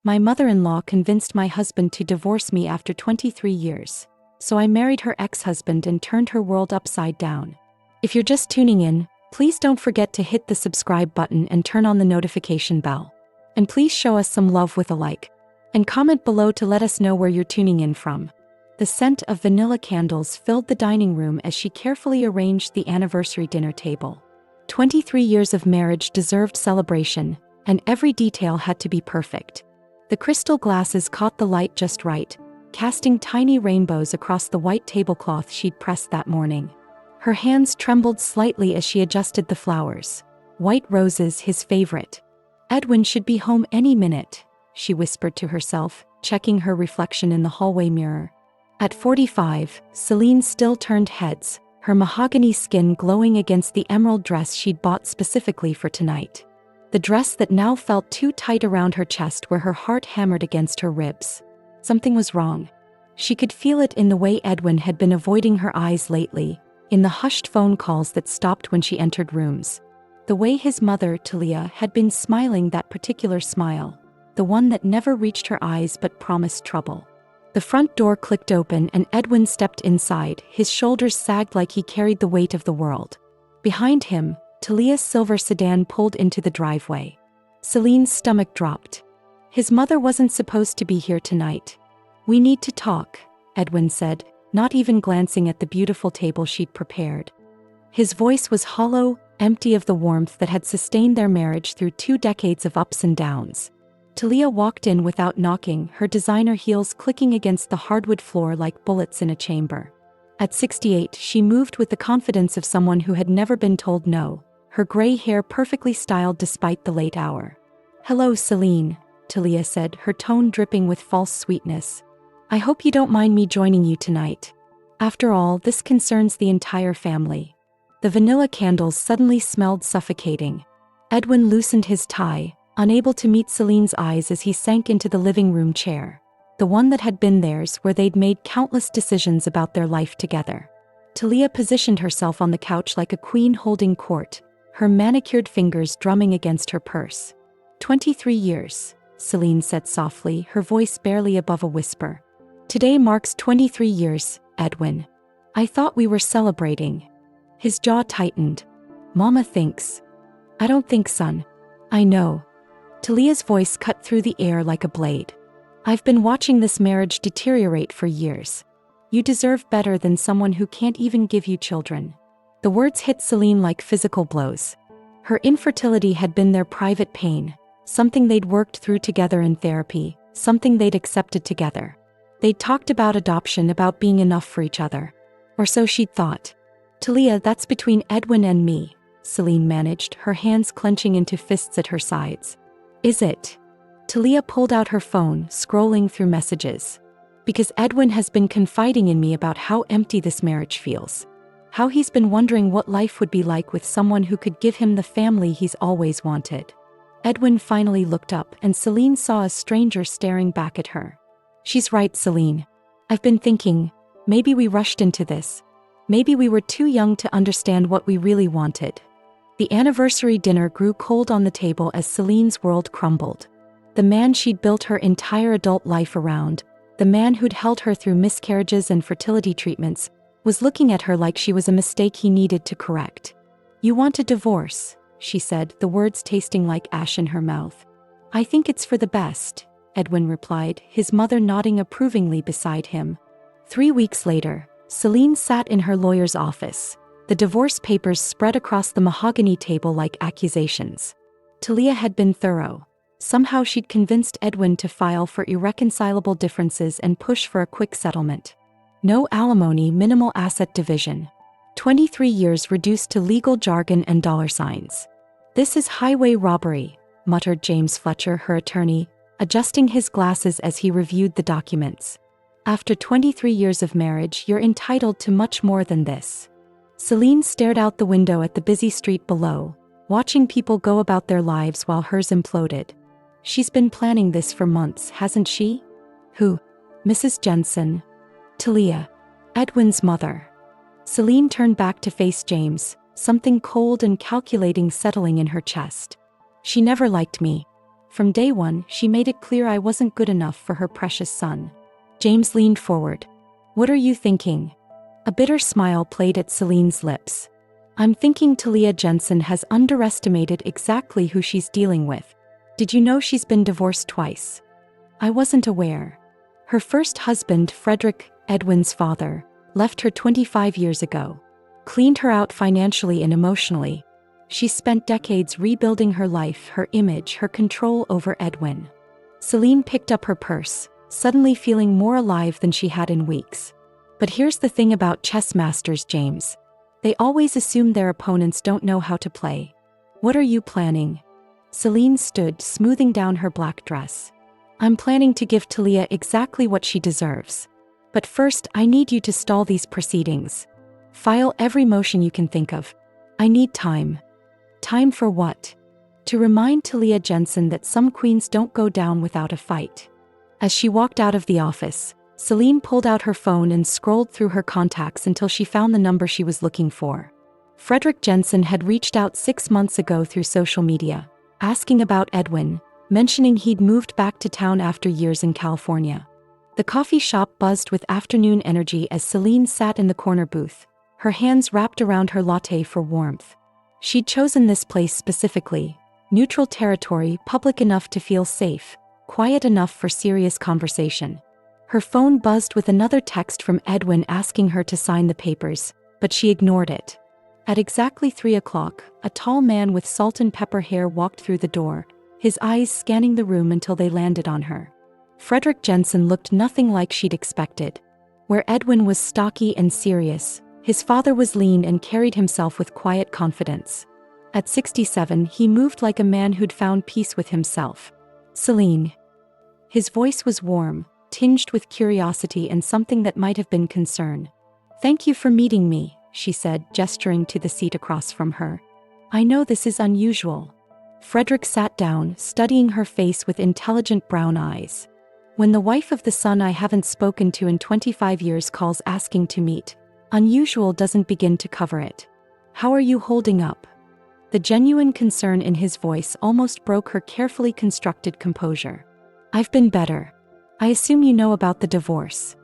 My mother-in-law convinced my husband to divorce me after 23 years. So I married her ex-husband and turned her world upside down. If you're just tuning in, please don't forget to hit the subscribe button and turn on the notification bell. And please show us some love with a like. And comment below to let us know where you're tuning in from. The scent of vanilla candles filled the dining room as she carefully arranged the anniversary dinner table. 23 years of marriage deserved celebration, and every detail had to be perfect. The crystal glasses caught the light just right, casting tiny rainbows across the white tablecloth she'd pressed that morning. Her hands trembled slightly as she adjusted the flowers. White roses, his favorite. Edwin should be home any minute, she whispered to herself, checking her reflection in the hallway mirror. At 45, Celine still turned heads, her mahogany skin glowing against the emerald dress she'd bought specifically for tonight. The dress that now felt too tight around her chest where her heart hammered against her ribs. Something was wrong. She could feel it in the way Edwin had been avoiding her eyes lately, in the hushed phone calls that stopped when she entered rooms. The way his mother, Talia, had been smiling that particular smile, the one that never reached her eyes but promised trouble. The front door clicked open and Edwin stepped inside, his shoulders sagged like he carried the weight of the world. Behind him, Talia's silver sedan pulled into the driveway. Celine's stomach dropped. His mother wasn't supposed to be here tonight. "We need to talk," Edwin said, not even glancing at the beautiful table she'd prepared. His voice was hollow, empty of the warmth that had sustained their marriage through 2 decades of ups and downs. Talia walked in without knocking, her designer heels clicking against the hardwood floor like bullets in a chamber. At 68, she moved with the confidence of someone who had never been told no, her gray hair perfectly styled despite the late hour. "Hello, Celine," Talia said, her tone dripping with false sweetness. "I hope you don't mind me joining you tonight. After all, this concerns the entire family." The vanilla candles suddenly smelled suffocating. Edwin loosened his tie, unable to meet Celine's eyes as he sank into the living room chair, the one that had been theirs where they'd made countless decisions about their life together. Talia positioned herself on the couch like a queen holding court, her manicured fingers drumming against her purse. 23 years, Celine said softly, her voice barely above a whisper. "Today marks 23 years, Edwin. I thought we were celebrating." His jaw tightened. "Mama thinks." "I don't think, son." "I know." Talia's voice cut through the air like a blade. "I've been watching this marriage deteriorate for years. You deserve better than someone who can't even give you children." The words hit Celine like physical blows. Her infertility had been their private pain, something they'd worked through together in therapy, something they'd accepted together. They'd talked about adoption, about being enough for each other. Or so she'd thought. "Talia, that's between Edwin and me," Celine managed, her hands clenching into fists at her sides. "Is it?" Talia pulled out her phone, scrolling through messages. "Because Edwin has been confiding in me about how empty this marriage feels. How he's been wondering what life would be like with someone who could give him the family he's always wanted." Edwin finally looked up and Celine saw a stranger staring back at her. "She's right, Celine. I've been thinking, maybe we rushed into this. Maybe we were too young to understand what we really wanted." The anniversary dinner grew cold on the table as Celine's world crumbled. The man she'd built her entire adult life around, the man who'd held her through miscarriages and fertility treatments, was looking at her like she was a mistake he needed to correct. "You want a divorce," she said, the words tasting like ash in her mouth. "I think it's for the best," Edwin replied, his mother nodding approvingly beside him. 3 weeks later, Celine sat in her lawyer's office, the divorce papers spread across the mahogany table like accusations. Talia had been thorough. Somehow she'd convinced Edwin to file for irreconcilable differences and push for a quick settlement. No alimony, minimal asset division. 23 years reduced to legal jargon and dollar signs. "This is highway robbery," muttered James Fletcher, her attorney, adjusting his glasses as he reviewed the documents. "After 23 years of marriage, you're entitled to much more than this." Celine stared out the window at the busy street below, watching people go about their lives while hers imploded. "She's been planning this for months, hasn't she?" "Who?" "Mrs. Jensen." "Talia." "Edwin's mother." Celine turned back to face James, something cold and calculating settling in her chest. "She never liked me. From day one, she made it clear I wasn't good enough for her precious son. James leaned forward. What are you thinking? A bitter smile played at Celine's lips. I'm thinking Talia Jensen has underestimated exactly who she's dealing with. Did you know she's been divorced twice? I wasn't aware. Her first husband, Frederick, Edwin's father, left her 25 years ago. Cleaned her out financially and emotionally. She spent decades rebuilding her life, her image, her control over Edwin. Celine picked up her purse, suddenly feeling more alive than she had in weeks. But here's the thing about chess masters, James. They always assume their opponents don't know how to play. What are you planning? Celine stood, smoothing down her black dress. I'm planning to give Talia exactly what she deserves. But first, I need you to stall these proceedings. File every motion you can think of. I need time. Time for what? To remind Talia Jensen that some queens don't go down without a fight. As she walked out of the office, Celine pulled out her phone and scrolled through her contacts until she found the number she was looking for. Frederick Jensen had reached out 6 months ago through social media, asking about Edwin, mentioning he'd moved back to town after years in California. The coffee shop buzzed with afternoon energy as Celine sat in the corner booth, her hands wrapped around her latte for warmth. She'd chosen this place specifically, neutral territory, public enough to feel safe, quiet enough for serious conversation. Her phone buzzed with another text from Edwin asking her to sign the papers, but she ignored it. At exactly 3 o'clock, a tall man with salt and pepper hair walked through the door, his eyes scanning the room until they landed on her. Frederick Jensen looked nothing like she'd expected. Where Edwin was stocky and serious, his father was lean and carried himself with quiet confidence. At 67, he moved like a man who'd found peace with himself. Celine. His voice was warm, tinged with curiosity and something that might have been concern. Thank you for meeting me, she said, gesturing to the seat across from her. I know this is unusual. Frederick sat down, studying her face with intelligent brown eyes. When the wife of the son I haven't spoken to in 25 years calls asking to meet, unusual doesn't begin to cover it. How are you holding up? The genuine concern in his voice almost broke her carefully constructed composure. I've been better. I assume you know about the divorce.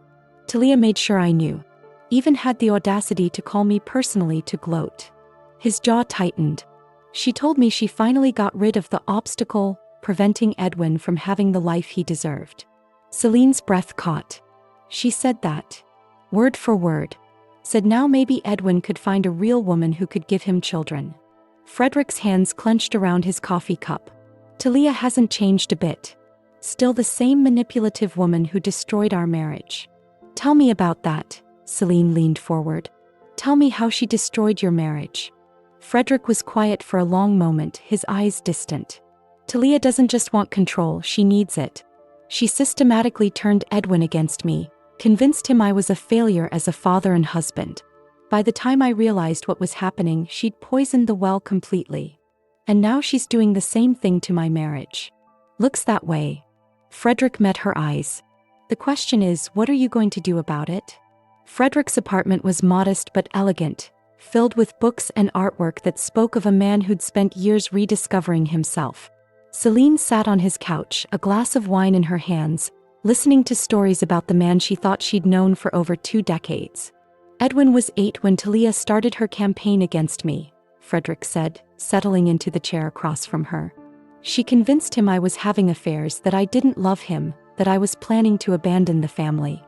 Talia made sure I knew. Even had the audacity to call me personally to gloat. His jaw tightened. She told me she finally got rid of the obstacle, preventing Edwin from having the life he deserved. Celine's breath caught. She said that. Word for word. Said now maybe Edwin could find a real woman who could give him children. Frederick's hands clenched around his coffee cup. Talia hasn't changed a bit. Still the same manipulative woman who destroyed our marriage. Tell me about that, Celine leaned forward. Tell me how she destroyed your marriage. Frederick was quiet for a long moment, his eyes distant. Talia doesn't just want control, she needs it. She systematically turned Edwin against me, convinced him I was a failure as a father and husband. By the time I realized what was happening, she'd poisoned the well completely. And now she's doing the same thing to my marriage. Looks that way. Frederick met her eyes. The question is, what are you going to do about it? Frederick's apartment was modest but elegant, filled with books and artwork that spoke of a man who'd spent years rediscovering himself. Celine sat on his couch, a glass of wine in her hands, listening to stories about the man she thought she'd known for over 2 decades. Edwin was 8 when Talia started her campaign against me, Frederick said, settling into the chair across from her. She convinced him I was having affairs, that I didn't love him, that I was planning to abandon the family.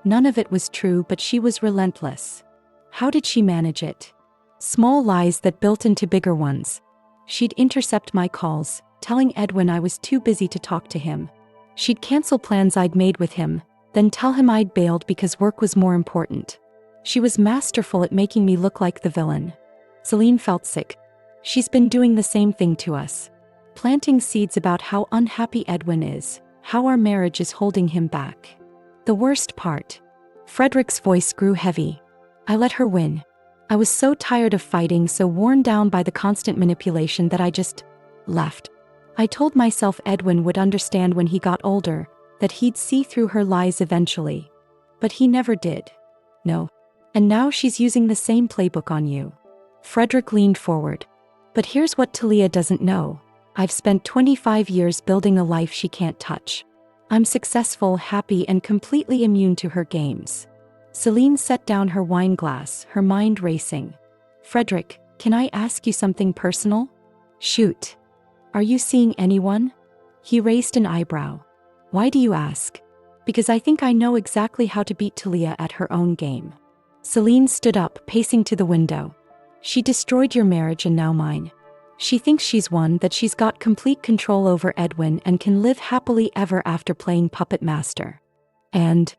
None of it was true, but she was relentless. How did she manage it? Small lies that built into bigger ones. She'd intercept my calls, telling Edwin I was too busy to talk to him. She'd cancel plans I'd made with him, then tell him I'd bailed because work was more important. She was masterful at making me look like the villain. Celine felt sick. She's been doing the same thing to us. Planting seeds about how unhappy Edwin is, how our marriage is holding him back. The worst part. Frederick's voice grew heavy. I let her win. I was so tired of fighting, so worn down by the constant manipulation that I just left. I told myself Edwin would understand when he got older, that he'd see through her lies eventually. But he never did. No. And now she's using the same playbook on you. Frederick leaned forward. But here's what Talia doesn't know. I've spent 25 years building a life she can't touch. I'm successful, happy, and completely immune to her games. Celine set down her wine glass, her mind racing. Frederick, can I ask you something personal? Shoot. Are you seeing anyone? He raised an eyebrow. Why do you ask? Because I think I know exactly how to beat Talia at her own game. Celine stood up, pacing to the window. She destroyed your marriage and now mine. She thinks she's won, that she's got complete control over Edwin and can live happily ever after playing puppet master. And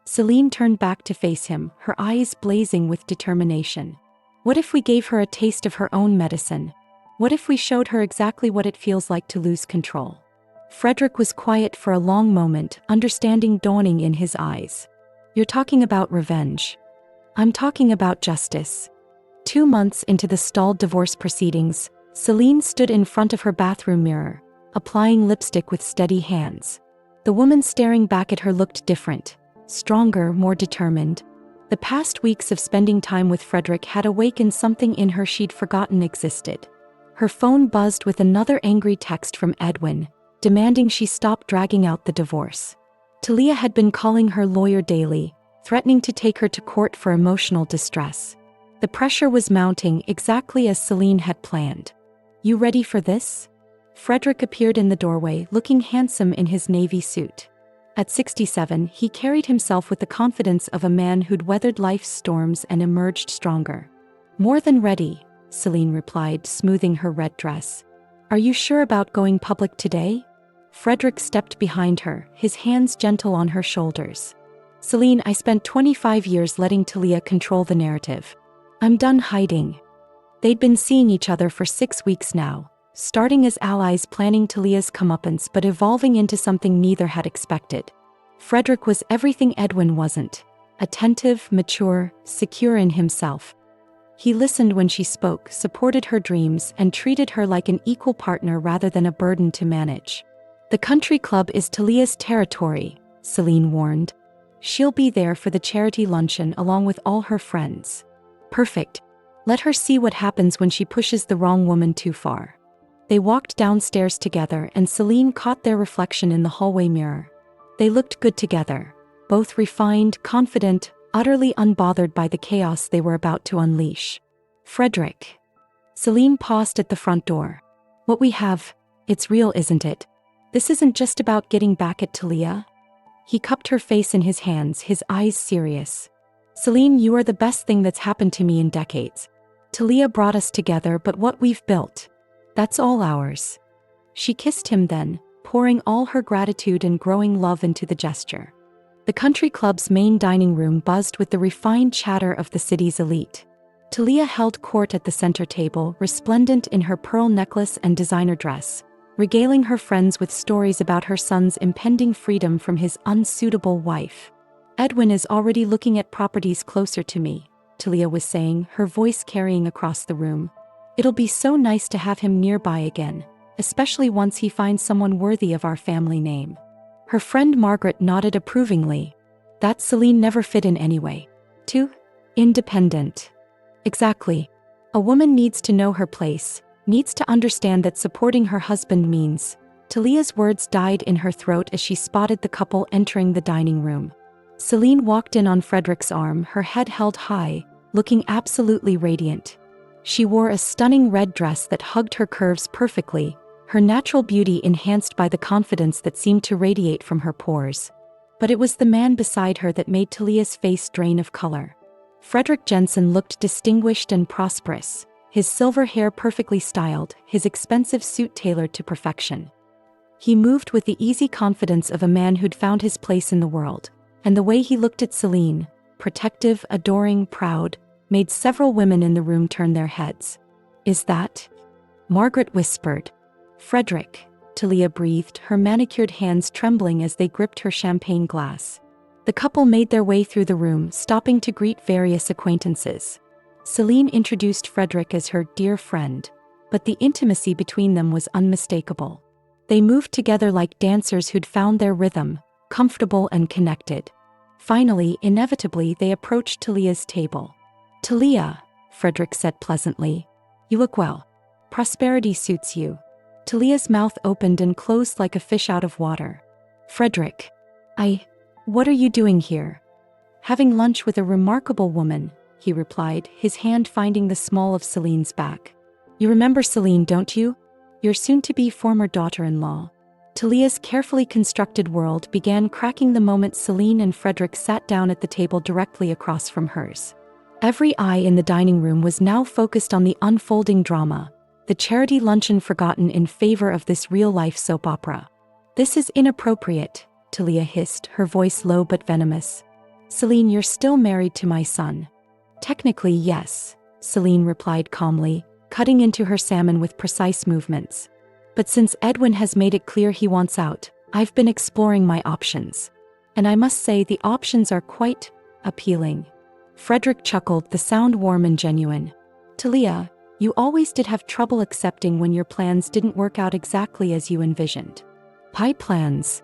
Celine turned back to face him, her eyes blazing with determination. What if we gave her a taste of her own medicine? What if we showed her exactly what it feels like to lose control? Frederick was quiet for a long moment, understanding dawning in his eyes. You're talking about revenge. I'm talking about justice. 2 months into the stalled divorce proceedings, Celine stood in front of her bathroom mirror, applying lipstick with steady hands. The woman staring back at her looked different, stronger, more determined. The past weeks of spending time with Frederick had awakened something in her she'd forgotten existed. Her phone buzzed with another angry text from Edwin, demanding she stop dragging out the divorce. Talia had been calling her lawyer daily, threatening to take her to court for emotional distress. The pressure was mounting exactly as Celine had planned. You ready for this? Frederick appeared in the doorway, looking handsome in his navy suit. At 67, he carried himself with the confidence of a man who'd weathered life's storms and emerged stronger. More than ready, Celine replied, smoothing her red dress. Are you sure about going public today? Frederick stepped behind her, his hands gentle on her shoulders. Celine, I spent 25 years letting Talia control the narrative. I'm done hiding. They'd been seeing each other for 6 weeks now, starting as allies planning Talia's comeuppance but evolving into something neither had expected. Frederick was everything Edwin wasn't: attentive, mature, secure in himself. He listened when she spoke, supported her dreams, and treated her like an equal partner rather than a burden to manage. The country club is Talia's territory, Celine warned. She'll be there for the charity luncheon along with all her friends. Perfect. Let her see what happens when she pushes the wrong woman too far. They walked downstairs together and Celine caught their reflection in the hallway mirror. They looked good together, both refined, confident, utterly unbothered by the chaos they were about to unleash. Frederick. Celine paused at the front door. What we have, it's real, isn't it? This isn't just about getting back at Talia. He cupped her face in his hands, his eyes serious. Celine, you are the best thing that's happened to me in decades. Talia brought us together, but what we've built, that's all ours. She kissed him then, pouring all her gratitude and growing love into the gesture. The country club's main dining room buzzed with the refined chatter of the city's elite. Talia held court at the center table, resplendent in her pearl necklace and designer dress, regaling her friends with stories about her son's impending freedom from his unsuitable wife. Edwin is already looking at properties closer to me, Talia was saying, her voice carrying across the room. It'll be so nice to have him nearby again, especially once he finds someone worthy of our family name. Her friend Margaret nodded approvingly. That Celine never fit in anyway. Too independent. Exactly. A woman needs to know her place, needs to understand that supporting her husband means. Talia's words died in her throat as she spotted the couple entering the dining room. Celine walked in on Frederick's arm, her head held high, looking absolutely radiant. She wore a stunning red dress that hugged her curves perfectly, her natural beauty enhanced by the confidence that seemed to radiate from her pores. But it was the man beside her that made Talia's face drain of color. Frederick Jensen looked distinguished and prosperous, his silver hair perfectly styled, his expensive suit tailored to perfection. He moved with the easy confidence of a man who'd found his place in the world, and the way he looked at Celine, protective, adoring, proud, made several women in the room turn their heads. Is that? Margaret whispered. Frederick, Talia breathed, her manicured hands trembling as they gripped her champagne glass. The couple made their way through the room, stopping to greet various acquaintances. Celine introduced Frederick as her dear friend, but the intimacy between them was unmistakable. They moved together like dancers who'd found their rhythm, comfortable and connected. Finally, inevitably, they approached Talia's table. Talia, Frederick said pleasantly, you look well. Prosperity suits you. Talia's mouth opened and closed like a fish out of water. Frederick. What are you doing here? Having lunch with a remarkable woman, he replied, his hand finding the small of Celine's back. You remember Celine, don't you? Your soon-to-be former daughter-in-law. Talia's carefully constructed world began cracking the moment Celine and Frederick sat down at the table directly across from hers. Every eye in the dining room was now focused on the unfolding drama, the charity luncheon forgotten in favor of this real-life soap opera. This is inappropriate, Talia hissed, her voice low but venomous. Celine, you're still married to my son. Technically, yes, Celine replied calmly, cutting into her salmon with precise movements. But since Edwin has made it clear he wants out, I've been exploring my options. And I must say the options are quite appealing. Frederick chuckled, the sound warm and genuine. Talia, you always did have trouble accepting when your plans didn't work out exactly as you envisioned. Pie plans.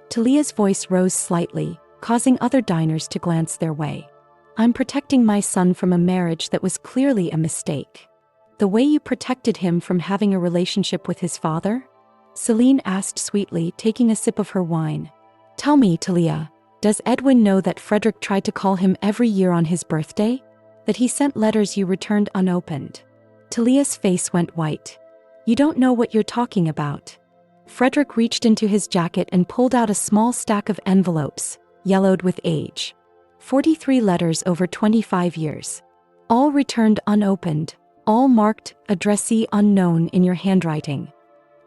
Talia's voice rose slightly, causing other diners to glance their way. I'm protecting my son from a marriage that was clearly a mistake. The way you protected him from having a relationship with his father? Celine asked sweetly, taking a sip of her wine. Tell me, Talia, does Edwin know that Frederick tried to call him every year on his birthday? That he sent letters you returned unopened? Talia's face went white. You don't know what you're talking about. Frederick reached into his jacket and pulled out a small stack of envelopes, yellowed with age. 43 letters over 25 years. All returned unopened, all marked, addressee unknown in your handwriting.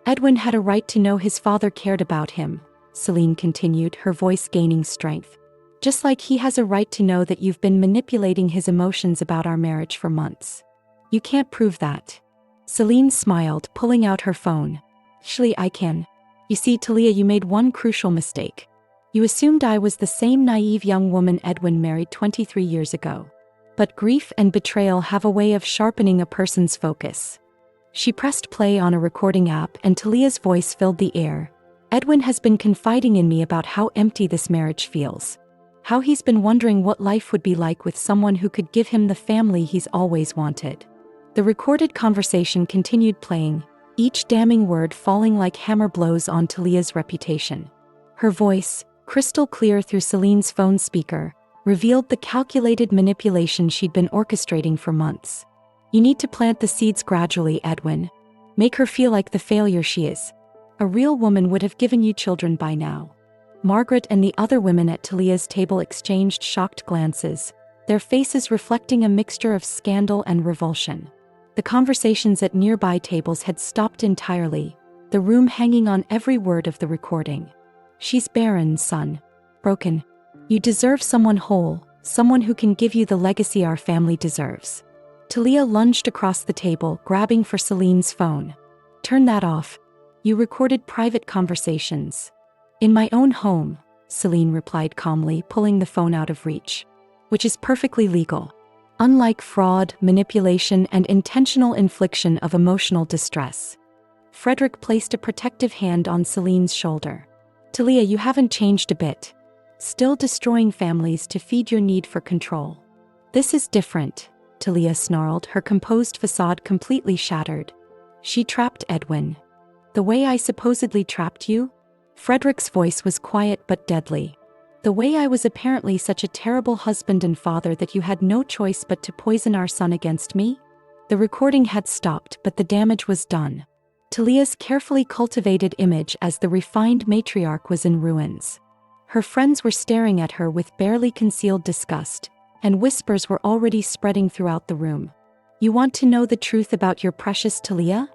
Edwin had a right to know his father cared about him, Celine continued, her voice gaining strength. Just like he has a right to know that you've been manipulating his emotions about our marriage for months. You can't prove that. Celine smiled, pulling out her phone. Actually, I can. You see, Talia, you made one crucial mistake. You assumed I was the same naive young woman Edwin married 23 years ago. But grief and betrayal have a way of sharpening a person's focus. She pressed play on a recording app and Talia's voice filled the air. Edwin has been confiding in me about how empty this marriage feels. How he's been wondering what life would be like with someone who could give him the family he's always wanted. The recorded conversation continued playing, each damning word falling like hammer blows on Talia's reputation. Her voice, crystal clear through Celine's phone speaker, revealed the calculated manipulation she'd been orchestrating for months. You need to plant the seeds gradually, Edwin. Make her feel like the failure she is. A real woman would have given you children by now. Margaret and the other women at Talia's table exchanged shocked glances, their faces reflecting a mixture of scandal and revulsion. The conversations at nearby tables had stopped entirely, the room hanging on every word of the recording. She's barren, son. Broken. You deserve someone whole, someone who can give you the legacy our family deserves. Talia lunged across the table, grabbing for Celine's phone. Turn that off. You recorded private conversations. In my own home, Celine replied calmly, pulling the phone out of reach. Which is perfectly legal. Unlike fraud, manipulation, and intentional infliction of emotional distress. Frederick placed a protective hand on Celine's shoulder. Talia, you haven't changed a bit. Still destroying families to feed your need for control. This is different, Talia snarled, her composed facade completely shattered. She trapped Edwin. The way I supposedly trapped you? Frederick's voice was quiet but deadly. The way I was apparently such a terrible husband and father that you had no choice but to poison our son against me? The recording had stopped, but the damage was done. Talia's carefully cultivated image as the refined matriarch was in ruins. Her friends were staring at her with barely concealed disgust, and whispers were already spreading throughout the room. You want to know the truth about your precious Talia?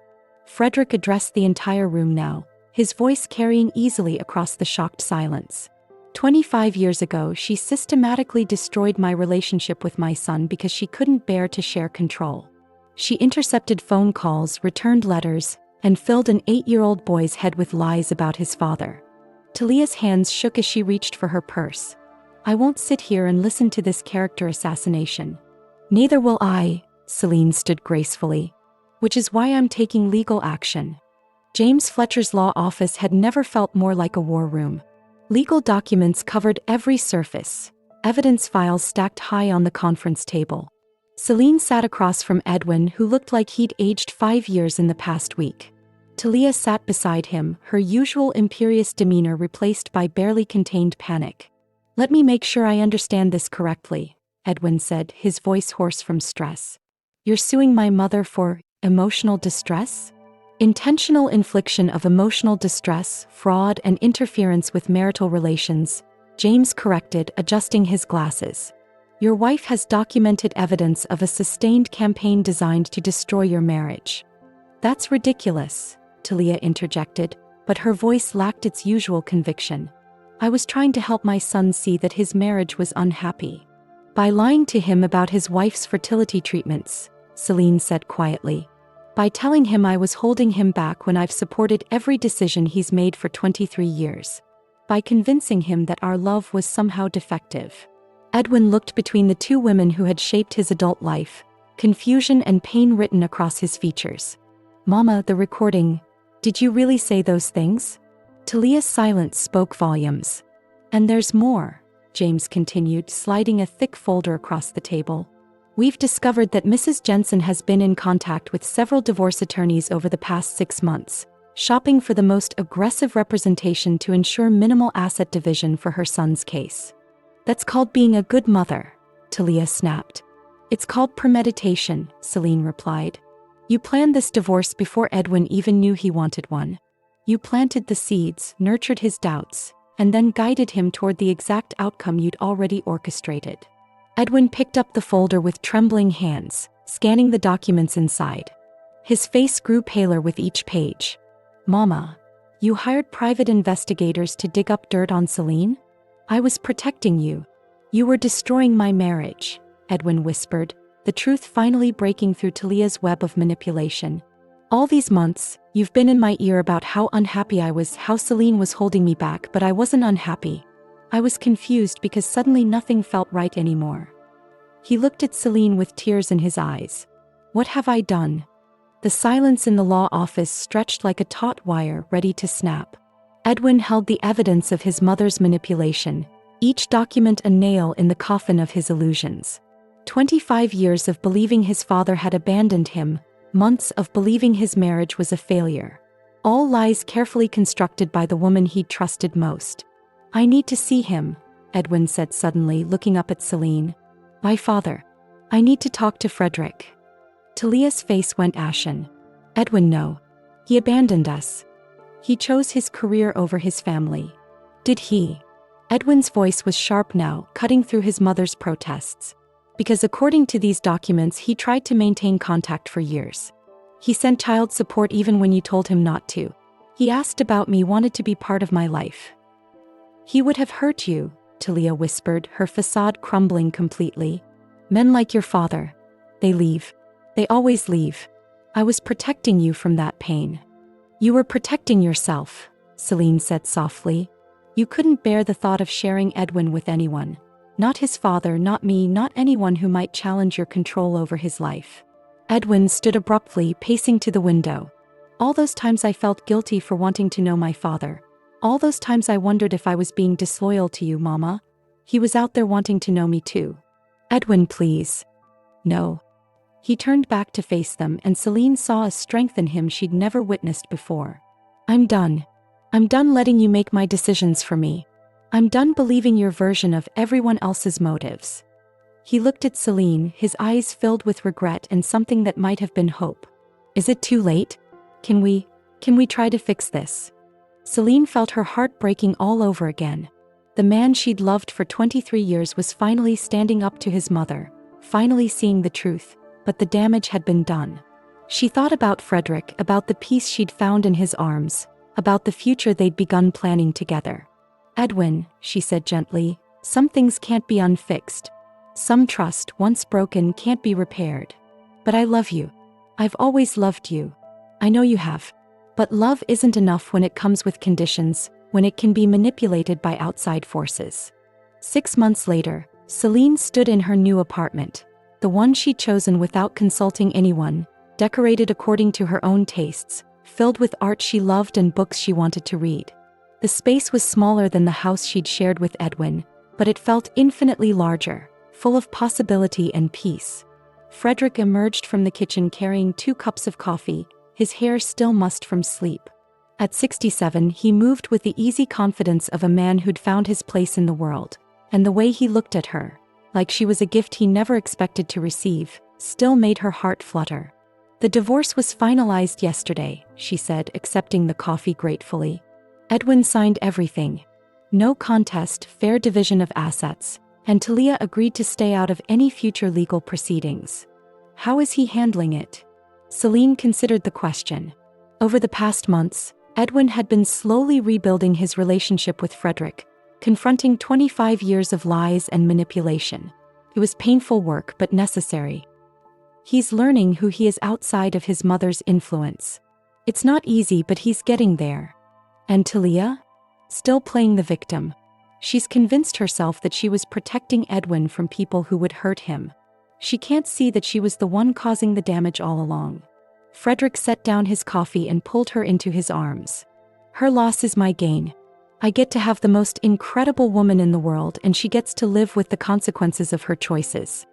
Frederick addressed the entire room now, his voice carrying easily across the shocked silence. 25 years ago, she systematically destroyed my relationship with my son because she couldn't bear to share control. She intercepted phone calls, returned letters, and filled an 8-year-old boy's head with lies about his father. Talia's hands shook as she reached for her purse. I won't sit here and listen to this character assassination. Neither will I, Celine stood gracefully. Which is why I'm taking legal action. James Fletcher's law office had never felt more like a war room. Legal documents covered every surface, evidence files stacked high on the conference table. Celine sat across from Edwin, who looked like he'd aged 5 years in the past week. Talia sat beside him, her usual imperious demeanor replaced by barely contained panic. "Let me make sure I understand this correctly," Edwin said, his voice hoarse from stress. "You're suing my mother for emotional distress?" "Intentional infliction of emotional distress, fraud, and interference with marital relations," James corrected, adjusting his glasses. "Your wife has documented evidence of a sustained campaign designed to destroy your marriage." "That's ridiculous," Talia interjected, but her voice lacked its usual conviction. "I was trying to help my son see that his marriage was unhappy. By lying to him about his wife's fertility treatments," Celine said quietly. "By telling him I was holding him back when I've supported every decision he's made for 23 years. By convincing him that our love was somehow defective." Edwin looked between the two women who had shaped his adult life, confusion and pain written across his features. "Mama, the recording. Did you really say those things?" Talia's silence spoke volumes. "And there's more," James continued, sliding a thick folder across the table. "We've discovered that Mrs. Jensen has been in contact with several divorce attorneys over the past 6 months, shopping for the most aggressive representation to ensure minimal asset division for her son's case." "That's called being a good mother," Talia snapped. "It's called premeditation," Celine replied. "You planned this divorce before Edwin even knew he wanted one. You planted the seeds, nurtured his doubts, and then guided him toward the exact outcome you'd already orchestrated." Edwin picked up the folder with trembling hands, scanning the documents inside. His face grew paler with each page. "Mama, you hired private investigators to dig up dirt on Celine? I was protecting you. You were destroying my marriage," Edwin whispered, the truth finally breaking through Talia's web of manipulation. "All these months, you've been in my ear about how unhappy I was, how Celine was holding me back, but I wasn't unhappy. I was confused because suddenly nothing felt right anymore." He looked at Celine with tears in his eyes. "What have I done?" The silence in the law office stretched like a taut wire ready to snap. Edwin held the evidence of his mother's manipulation, each document a nail in the coffin of his illusions. 25 years of believing his father had abandoned him, months of believing his marriage was a failure. All lies carefully constructed by the woman he'd trusted most. "I need to see him," Edwin said suddenly, looking up at Celine. "My father. I need to talk to Frederick." Talia's face went ashen. "Edwin, no. He abandoned us. He chose his career over his family." "Did he?" Edwin's voice was sharp now, cutting through his mother's protests. "Because according to these documents, he tried to maintain contact for years. He sent child support even when you told him not to. He asked about me, wanted to be part of my life." "He would have hurt you," Talia whispered, her facade crumbling completely. "Men like your father. They leave. They always leave. I was protecting you from that pain." "You were protecting yourself," Celine said softly. "You couldn't bear the thought of sharing Edwin with anyone. Not his father, not me, not anyone who might challenge your control over his life." Edwin stood abruptly, pacing to the window. "All those times I felt guilty for wanting to know my father. All those times I wondered if I was being disloyal to you, Mama. He was out there wanting to know me too." "Edwin, please." "No." He turned back to face them, and Celine saw a strength in him she'd never witnessed before. "I'm done. I'm done letting you make my decisions for me. I'm done believing your version of everyone else's motives." He looked at Celine, his eyes filled with regret and something that might have been hope. "Is it too late? Can we try to fix this?" Celine felt her heart breaking all over again. The man she'd loved for 23 years was finally standing up to his mother, finally seeing the truth, but the damage had been done. She thought about Frederick, about the peace she'd found in his arms, about the future they'd begun planning together. "Edwin," she said gently, "some things can't be unfixed. Some trust, once broken, can't be repaired. But I love you. I've always loved you. I know you have. But love isn't enough when it comes with conditions, when it can be manipulated by outside forces." 6 months later, Celine stood in her new apartment, the one she'd chosen without consulting anyone, decorated according to her own tastes, filled with art she loved and books she wanted to read. The space was smaller than the house she'd shared with Edwin, but it felt infinitely larger, full of possibility and peace. Frederick emerged from the kitchen carrying 2 cups of coffee, his hair still mussed from sleep. At 67, he moved with the easy confidence of a man who'd found his place in the world, and the way he looked at her, like she was a gift he never expected to receive, still made her heart flutter. "The divorce was finalized yesterday," she said, accepting the coffee gratefully. Edwin signed everything. No contest, fair division of assets, and Talia agreed to stay out of any future legal proceedings. How is he handling it? Celine considered the question. Over the past months, Edwin had been slowly rebuilding his relationship with Frederick, confronting 25 years of lies and manipulation. It was painful work but necessary. He's learning who he is outside of his mother's influence. It's not easy, but he's getting there. And Talia? Still playing the victim. She's convinced herself that she was protecting Edwin from people who would hurt him. She can't see that she was the one causing the damage all along. Frederick set down his coffee and pulled her into his arms. "Her loss is my gain. I get to have the most incredible woman in the world, and she gets to live with the consequences of her choices."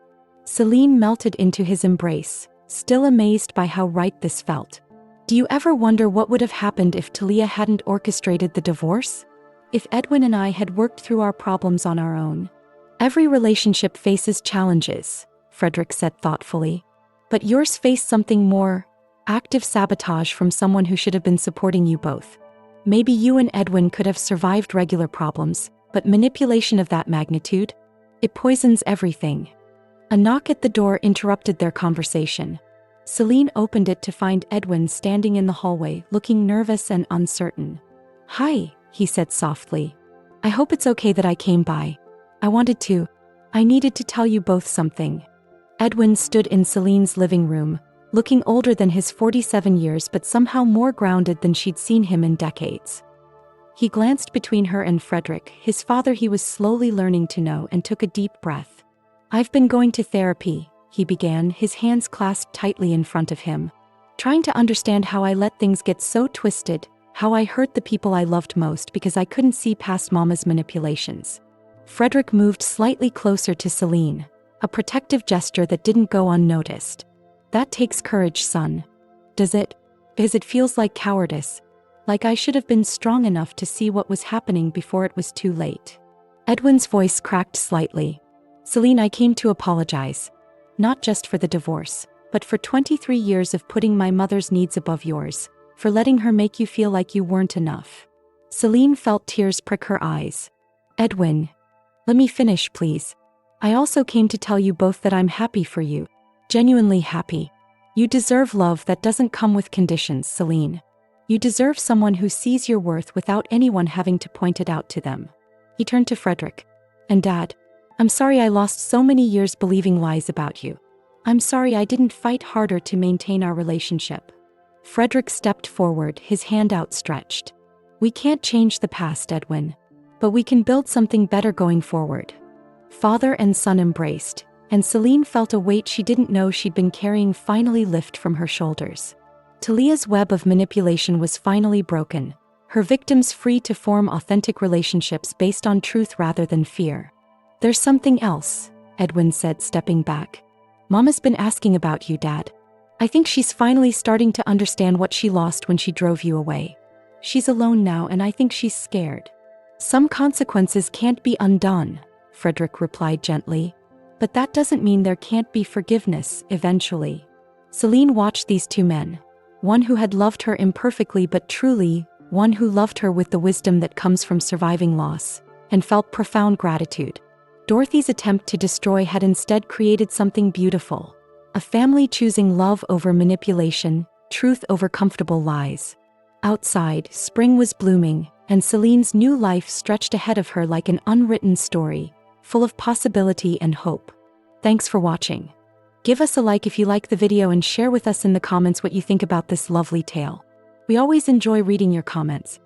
Celine melted into his embrace, still amazed by how right this felt. "Do you ever wonder what would have happened if Talia hadn't orchestrated the divorce? If Edwin and I had worked through our problems on our own?" "Every relationship faces challenges," Frederick said thoughtfully. "But yours faced something more: active sabotage from someone who should have been supporting you both. Maybe you and Edwin could have survived regular problems, but manipulation of that magnitude? It poisons everything." A knock at the door interrupted their conversation. Celine opened it to find Edwin standing in the hallway, looking nervous and uncertain. "Hi," he said softly. "I hope it's okay that I came by. I needed to tell you both something." Edwin stood in Celine's living room, looking older than his 47 years but somehow more grounded than she'd seen him in decades. He glanced between her and Frederick, his father he was slowly learning to know, and took a deep breath. "I've been going to therapy," he began, his hands clasped tightly in front of him. "Trying to understand how I let things get so twisted, how I hurt the people I loved most because I couldn't see past Mama's manipulations." Frederick moved slightly closer to Celine, a protective gesture that didn't go unnoticed. "That takes courage, son." Does it? Because it feels like cowardice. Like I should have been strong enough to see what was happening before it was too late." Edwin's voice cracked slightly. "Celine, I came to apologize. Not just for the divorce, but for 23 years of putting my mother's needs above yours, for letting her make you feel like you weren't enough." Celine felt tears prick her eyes. "Edwin, let me finish, please. I also came to tell you both that I'm happy for you. Genuinely happy. You deserve love that doesn't come with conditions, Celine. You deserve someone who sees your worth without anyone having to point it out to them." He turned to Frederick. "And Dad, I'm sorry I lost so many years believing lies about you. I'm sorry I didn't fight harder to maintain our relationship." Frederick stepped forward, his hand outstretched. "We can't change the past, Edwin, but we can build something better going forward." Father and son embraced, and Celine felt a weight she didn't know she'd been carrying finally lift from her shoulders. Talia's web of manipulation was finally broken, her victims free to form authentic relationships based on truth rather than fear. "There's something else," Edwin said, stepping back. "Mama's been asking about you, Dad. I think she's finally starting to understand what she lost when she drove you away. She's alone now, and I think she's scared." "Some consequences can't be undone," Frederick replied gently. "But that doesn't mean there can't be forgiveness, eventually." Celine watched these two men. One who had loved her imperfectly but truly, one who loved her with the wisdom that comes from surviving loss, and felt profound gratitude. Dorothy's attempt to destroy had instead created something beautiful. A family choosing love over manipulation, truth over comfortable lies. Outside, spring was blooming, and Celine's new life stretched ahead of her like an unwritten story, full of possibility and hope. Thanks for watching. Give us a like if you like the video and share with us in the comments what you think about this lovely tale. We always enjoy reading your comments.